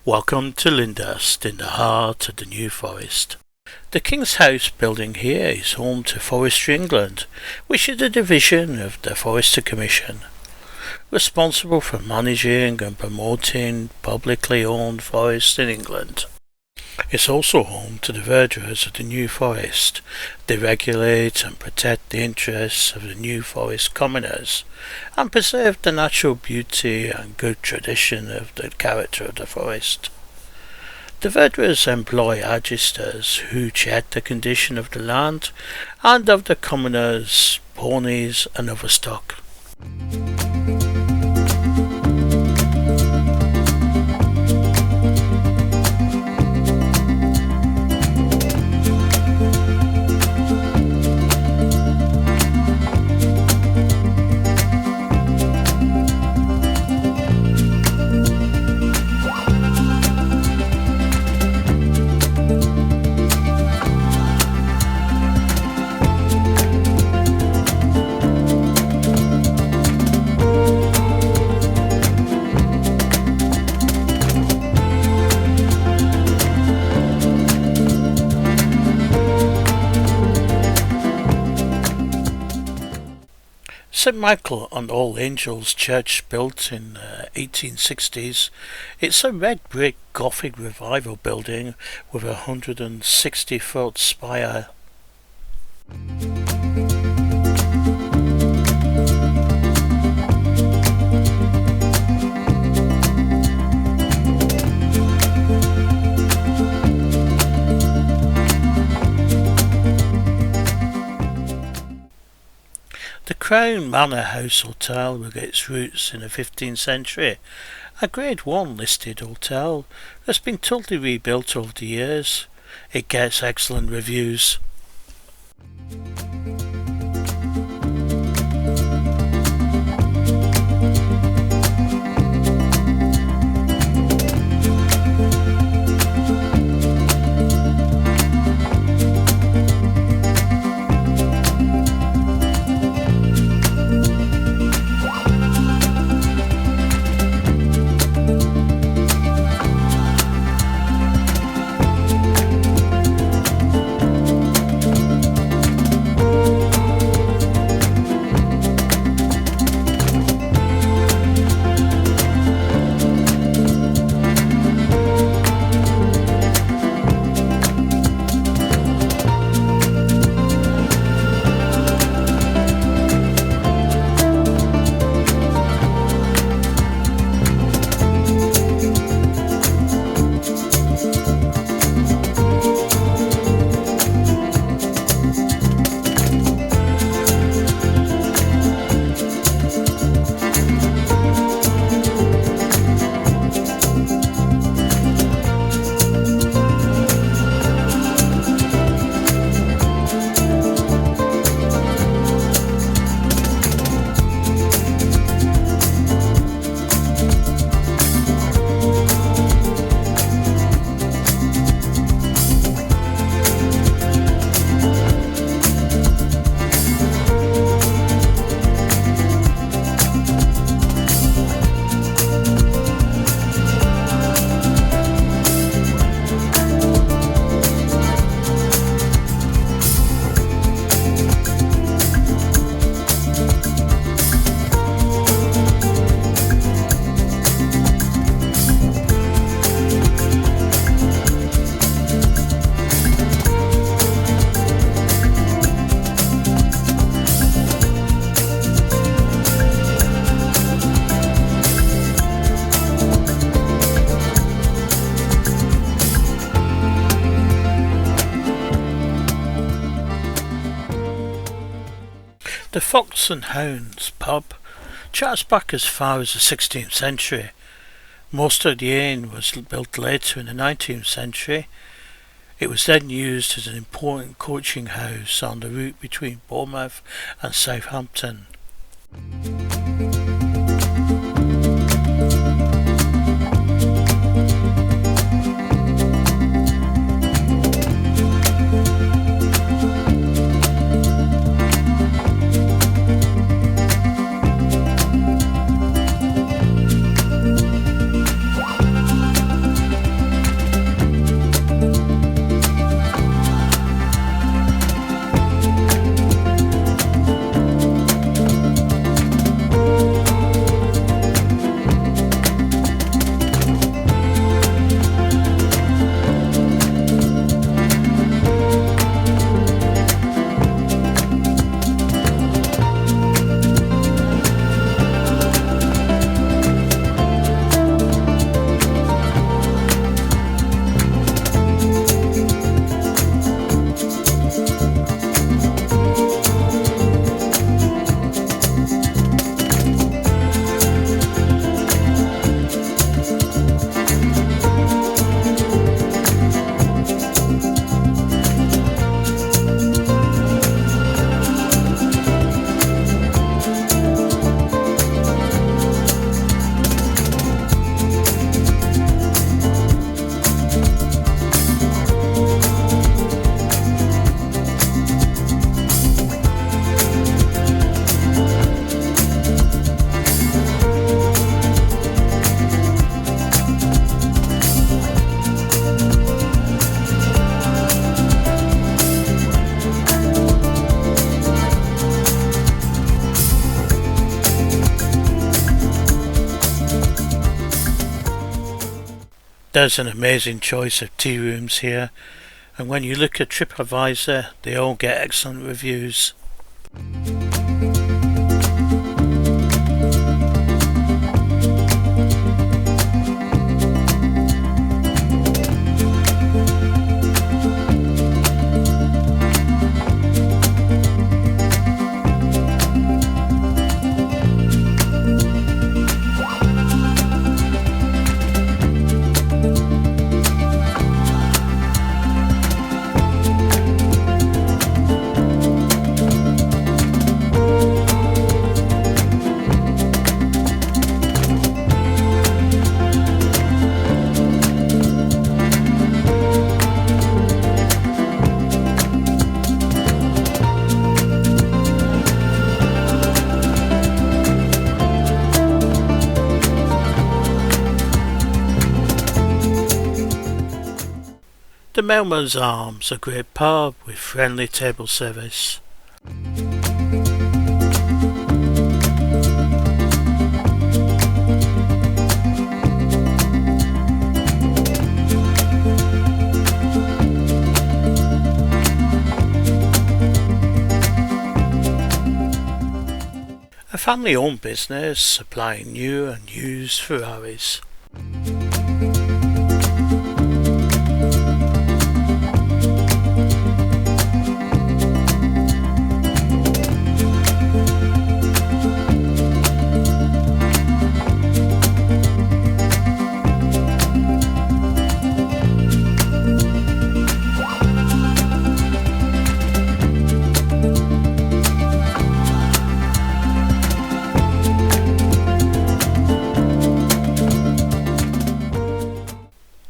Welcome to Lyndhurst, in the heart of the New Forest. The King's House building here is home to Forestry England, which is a division of the Forestry Commission, responsible for managing and promoting publicly owned forests in England. It's also home to the verderers of the New Forest. They regulate and protect the interests of the New Forest commoners and preserve the natural beauty and good tradition of the character of the forest. The verderers employ agisters who check the condition of the land and of the commoners' ponies and other stock. St Michael and All Angels Church, built in the 1860s. It's a red brick Gothic revival building with a 160-foot spire. The Crown Manor House Hotel, with its roots in the 15th century, a Grade 1 listed hotel, has been totally rebuilt over the years. It gets excellent reviews. The Fox and Hounds pub charts back as far as the 16th century. Most of the inn was built later in the 19th century. It was then used as an important coaching house on the route between Bournemouth and Southampton. There's an amazing choice of tea rooms here, and when you look at TripAdvisor, they all get excellent reviews. The Melrose Arms, a great pub with friendly table service. A family-owned business supplying new and used Ferraris.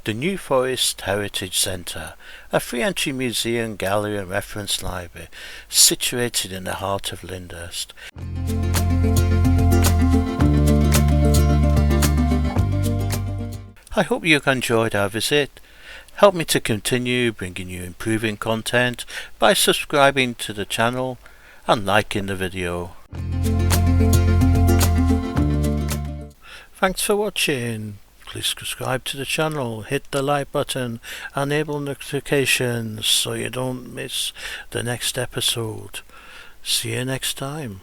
The New Forest Heritage Centre, a free entry museum, gallery and reference library situated in the heart of Lyndhurst. I hope you enjoyed our visit. Help me to continue bringing you improving content by subscribing to the channel and liking the video. Thanks for watching. Please subscribe to the channel, hit the like button, enable notifications so you don't miss the next episode. See you next time.